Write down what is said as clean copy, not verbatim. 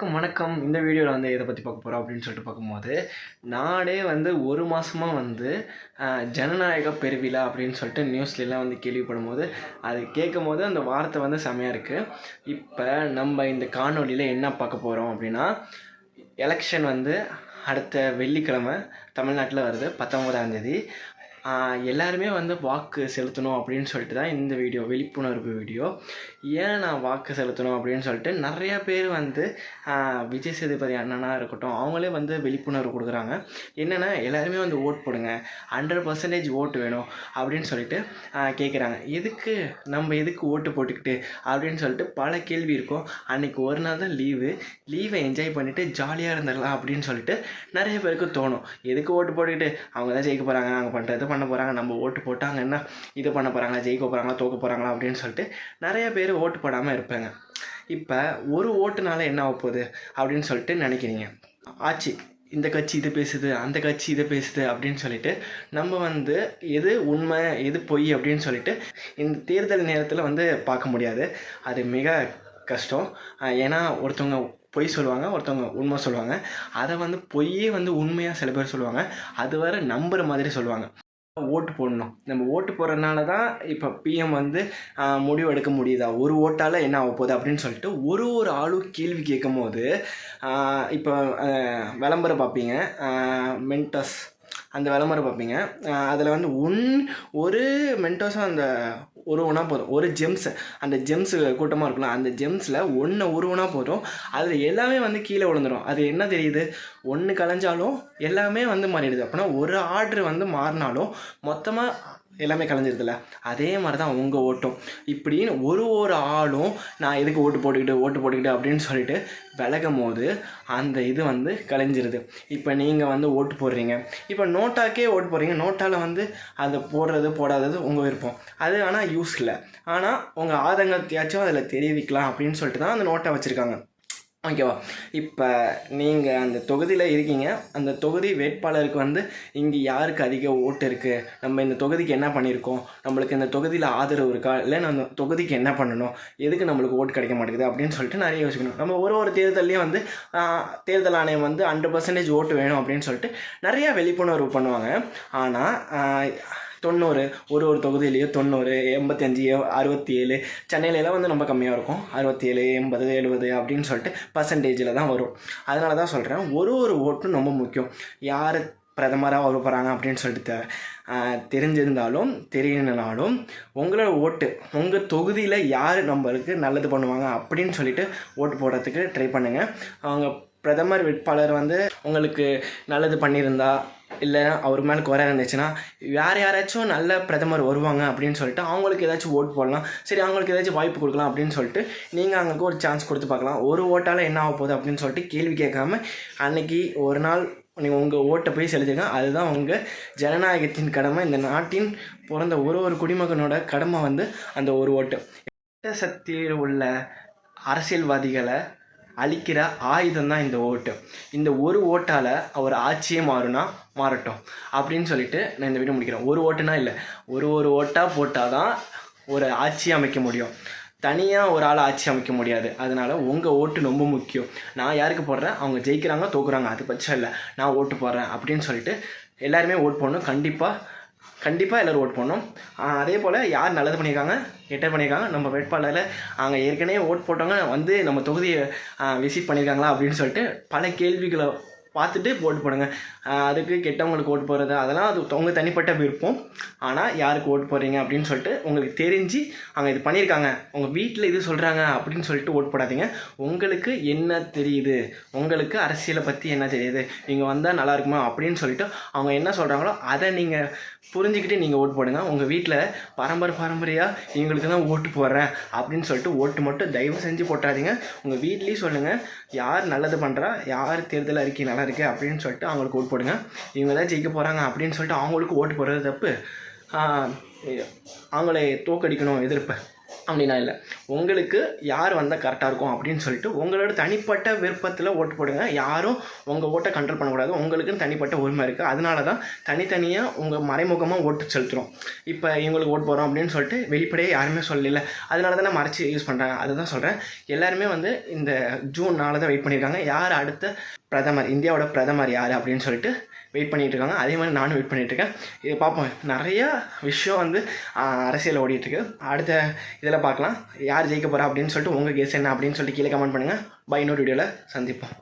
வணக்கம். இந்த வீடியோவில் எதை பற்றி பார்க்க போகிறோம் அப்படின்னு சொல்லிட்டு பார்க்கும்போது, நாடே ஒரு மாதமாக ஜனநாயக பெருவிழா அப்படின்னு சொல்லிட்டு நியூஸ்லாம் கேள்விப்படும்போது, அது கேட்கும்போது அந்த வார்த்தை செமையாக இருக்குது. இப்போ நம்ம இந்த காணொலியில் என்ன பார்க்க போகிறோம் அப்படின்னா, எலெக்ஷன் அடுத்த வெள்ளிக்கிழமை தமிழ்நாட்டில் வருது 19ஆம் தேதி. எல்லாருமே வாக்கு செலுத்தணும் அப்படின்னு சொல்லிட்டு தான் இந்த வீடியோ, விழிப்புணர்வு வீடியோ. ஏன் நான் வாக்கு செலுத்தணும் அப்படின்னு சொல்லிட்டு நிறையா பேர் விஜய் சேதுபதி அண்ணனாக இருக்கட்டும், அவங்களே விழிப்புணர்வு கொடுக்குறாங்க. என்னென்னா எல்லாருமே ஓட் போடுங்க, 100% ஓட்டு வேணும் அப்படின்னு சொல்லிட்டு கேட்குறாங்க. எதுக்கு ஓட்டு போட்டுக்கிட்டு அப்படின்னு சொல்லிட்டு பல கேள்வி இருக்கும். அன்றைக்கி ஒரு நாள் தான் லீவை என்ஜாய் பண்ணிவிட்டு ஜாலியாக இருந்துடலாம் அப்படின்னு சொல்லிட்டு நிறைய பேருக்கு தோணும். எதுக்கு ஓட்டு போட்டுக்கிட்டு, அவங்க தான் ஜெயிக்க போகிறாங்க, அவங்க பண்ணுறது பண்ண போகிறாங்க, நம்ம ஓட்டு போட்டாங்கன்னா இது பண்ண போகிறாங்களா, ஜெயிக்க போகிறாங்களா, தோக்க போகிறாங்களா அப்படின்னு சொல்லிட்டு நிறைய பேர் ஓட்டு போடாமல் இருப்பாங்க. இப்போ ஒரு ஓட்டுனால என்ன ஆக போகுது அப்படின்னு சொல்லிட்டு நினைக்கிறீங்க. ஆச்சு, இந்த கட்சி இதை பேசுது, அந்த கட்சி இதை பேசுது அப்படின்னு சொல்லிட்டு நம்ம எது உண்மை எது பொய் அப்படின்னு சொல்லிட்டு இந்த தேர்தல் நேரத்தில் பார்க்க முடியாது. அது மிக கஷ்டம். ஏன்னா ஒருத்தவங்க பொய் சொல்லுவாங்க, ஒருத்தவங்க உண்மை சொல்லுவாங்க. அதை பொய்யே உண்மையாக சில பேர் சொல்லுவாங்க, அது வேறு நம்புகிற மாதிரி சொல்லுவாங்க. ஓட்டு போடணும், நம்ம ஓட்டு போடுறதுனால தான் இப்போ பிஎம் முடிவு எடுக்க முடியுதா, ஒரு ஓட்டால் என்ன ஆக போகுது அப்படின்னு சொல்லிட்டு ஒரு ஆளும் கேள்வி கேட்கும் போது, இப்போ விளம்பரம் பார்ப்பீங்க, மென்டோஸ் அந்த விளம்பரம் பார்ப்பீங்க. அதில் ஒரு மென்டோஸும் அந்த உருவனா போதும், ஒரு ஜெம்ஸ், அந்த ஜெம்ஸு கூட்டமாக இருக்கலாம், அந்த ஜெம்ஸில் ஒன்று உருவனா போதும், அதில் எல்லாமே கீழே விழுந்துடும். அது என்ன தெரியுது, ஒன்று கலைஞ்சாலும் எல்லாமே மாறிடுது. அப்படின்னா ஒரு ஆர்டர் மாறினாலும் மொத்தமாக எல்லாமே கலைஞ்சிருதுல. அதே மாதிரி தான் உங்கள் ஓட்டும். இப்படின்னு ஒரு ஆளும் நான் எதுக்கு ஓட்டு போட்டுக்கிட்டு அப்படின்னு சொல்லிட்டு விலகும் போது அந்த இது கலைஞ்சிருது. இப்போ நீங்கள் ஓட்டு போடுறீங்க, இப்போ நோட்டாக்கே ஓட்டு போடுறீங்க, நோட்டால் அதை போடுறது போடாதது உங்கள் விருப்பம். அது ஆனால் யூஸ் இல்லை. ஆனால் உங்கள் ஆதங்கத்தையாச்சும் அதில் தெரிவிக்கலாம் அப்படின்னு சொல்லிட்டு தான் அந்த நோட்டை வச்சுருக்காங்க. ஓகேவா? இப்போ நீங்கள் அந்த தொகுதியில் இருக்கீங்க, அந்த தொகுதி வேட்பாளருக்கு இங்கே யாருக்கு அதிக ஓட்டு இருக்குது, நம்ம இந்த தொகுதிக்கு என்ன பண்ணியிருக்கோம், நம்மளுக்கு இந்த தொகுதியில் ஆதரவு இருக்கா, இல்லை நம்ம தொகுதிக்கு என்ன பண்ணணும், எதுக்கு நம்மளுக்கு ஓட்டு கிடைக்க மாட்டேங்குது அப்படின்னு சொல்லிட்டு நிறைய யோசிக்கணும். நம்ம ஒரு தேர்தல்லையும் தேர்தல் ஆணையம் 100% ஓட்டு வேணும் அப்படின்னு சொல்லிட்டு நிறையா விழிப்புணர்வு பண்ணுவாங்க. ஆனால் 90 ஒரு தொகுதியிலையோ 90, 85, 67, சென்னையிலலாம் ரொம்ப கம்மியாக இருக்கும், 67, 80, 70 அப்படின்னு சொல்லிட்டு பர்சன்டேஜில் தான் வரும். அதனால தான் சொல்கிறேன், ஒரு ஓட்டும் ரொம்ப முக்கியம். யார் பிரதமராக வர போகிறாங்க அப்படின்னு சொல்லிட்டு தெரிஞ்சிருந்தாலும் தெரியலனாலும் உங்களோட ஓட்டு, உங்கள் தொகுதியில் யார் நம்மளுக்கு நல்லது பண்ணுவாங்க அப்படின்னு சொல்லிட்டு ஓட்டு போடுறதுக்கு ட்ரை பண்ணுங்கள். அவங்க பிரதமர் வேட்பாளர் உங்களுக்கு நல்லது பண்ணியிருந்தா, இல்லை அவர் மேலே குறை இருந்துச்சுன்னா யாராச்சும் நல்ல பிரதமர் வருவாங்க அப்படின்னு சொல்லிட்டு அவங்களுக்கு ஏதாச்சும் ஓட்டு போடலாம். சரி, அவங்களுக்கு ஏதாச்சும் வாய்ப்பு கொடுக்கலாம் அப்படின்னு சொல்லிட்டு நீங்கள் அவங்களுக்கு ஒரு சான்ஸ் கொடுத்து பார்க்கலாம். ஒரு ஓட்டால் என்ன ஆக போகுது அப்படின்னு சொல்லிட்டு கேள்வி கேட்காம அன்றைக்கி ஒரு நாள் நீங்கள் உங்கள் ஓட்டை போய் செலுத்துங்க. அதுதான் உங்கள் ஜனநாயகத்தின் கடமை. இந்த நாட்டின் பிறந்த ஒரு குடிமகனோட கடமை அந்த ஒரு ஓட்டு. சக்தியில் உள்ள அரசியல்வாதிகளை அழிக்கிற ஆயுதம் தான் இந்த ஓட்டு. இந்த ஒரு ஓட்டால் அவர் ஆட்சியே மாறட்டும் அப்படின்னு சொல்லிட்டு நான் இந்த வீடியோ முடிக்கிறேன். ஒரு ஓட்டுனா இல்லை, ஒரு ஓட்டாக போட்டால் தான் ஒரு ஆட்சி அமைக்க முடியும். தனியாக ஒரு ஆள் ஆட்சி அமைக்க முடியாது. அதனால் உங்கள் ஓட்டு ரொம்ப முக்கியம். நான் யாருக்கு போடுறேன், அவங்க ஜெயிக்கிறாங்க தோக்குறாங்க அது பட்சம் இல்லை, நான் ஓட்டு போடுறேன் அப்படின்னு சொல்லிட்டு எல்லாருமே ஓட் போடணும். கண்டிப்பாக எல்லோரும் ஓட் பண்ணணும். அதே போல் யார் நல்லது பண்ணியிருக்காங்க, கெட்டது பண்ணியிருக்காங்க, நம்ம வேட்பாளரில் அவங்க ஏற்கனவே ஓட் போட்டவங்க நம்ம தொகுதியை விசிட் பண்ணியிருக்காங்களா அப்படின்னு சொல்லிட்டு பல கேள்விகளை பார்த்துட்டு ஓட்டு போடுங்க. அதுக்கு கெட்டவங்களுக்கு ஓட்டு போடுறது அதெல்லாம் அது உங்கள் தனிப்பட்ட விருப்பம். ஆனால் யாருக்கு ஓட்டு போடுறீங்க அப்படின்னு சொல்லிட்டு உங்களுக்கு தெரிஞ்சு அவங்க இது பண்ணியிருக்காங்க, உங்கள் வீட்டில் இது சொல்கிறாங்க அப்படின்னு சொல்லிட்டு ஓட்டு போடாதீங்க. உங்களுக்கு என்ன தெரியுது, உங்களுக்கு அரசியலை பற்றி என்ன தெரியுது, நீங்கள் வந்தால் நல்லா இருக்குமா அப்படின்னு சொல்லிட்டு அவங்க என்ன சொல்கிறாங்களோ அதை நீங்கள் புரிஞ்சுக்கிட்டு நீங்கள் ஓட்டு போடுங்க. உங்கள் வீட்டில் பாரம்பரியாக இவங்களுக்கு தான் ஓட்டு போடுறேன் அப்படின்னு சொல்லிட்டு ஓட்டு மட்டும் தயவு செஞ்சு போட்டாதீங்க. உங்கள் வீட்லேயும் சொல்லுங்கள், யார் நல்லது பண்ணுறா, யார் தேர்தல் அறிக்கை நல்லா இருக்குது அப்படின்னு சொல்லிட்டு அவங்களுக்கு ஓட்டு போடுங்க. இவங்க தான் ஜெயிக்க போகிறாங்க அப்படின்னு சொல்லிட்டு அவங்களுக்கு ஓட்டு போடுறது தப்பு. அவங்களை தோக்கடிக்கணும் எதிர்ப்பு அப்படின்னா இல்லை, உங்களுக்கு யார் வந்தால் கரெக்டாக இருக்கும் அப்படின்னு சொல்லிட்டு உங்களோட தனிப்பட்ட விருப்பத்தில் ஓட்டு போடுங்க. யாரும் உங்கள் ஓட்டை கண்ட்ரோல் பண்ணக்கூடாது. உங்களுக்குன்னு தனிப்பட்ட உரிமை இருக்குது. அதனால தான் தனித்தனியாக உங்கள் மறைமுகமாக ஓட்டு செலுத்துகிறோம். இப்போ இவங்களுக்கு ஓட்டு போகிறோம் அப்படின்னு சொல்லிட்டு வெளிப்படையாக யாருமே சொல்லல. அதனால தான் மறைச்சி யூஸ் பண்ணுறாங்க. அதுதான் சொல்கிறேன். எல்லாருமே வந்து இந்த ஜூன் 4 தான் வெயிட் பண்ணியிருக்காங்க. யார் அடுத்த பிரதமர், இந்தியாவோட பிரதமர் யார் அப்படின்னு சொல்லிட்டு வெயிட் பண்ணிகிட்டு இருக்காங்க. அதே மாதிரி நானும் வெயிட் பண்ணிகிட்ருக்கேன். இது பார்ப்போம். நிறையா விஷயம் வந்து அரசியல் ஓடிட்டுருக்கு. அடுத்த இதில் பார்க்கலாம் யார் ஜெயிக்க போகிறா அப்படின்னு சொல்லிட்டு உங்கள் கெஸ் என்ன அப்படின்னு சொல்லிட்டு கீழே கமெண்ட் பண்ணுங்கள். பை, இன்னொரு வீடியோவில் சந்திப்போம்.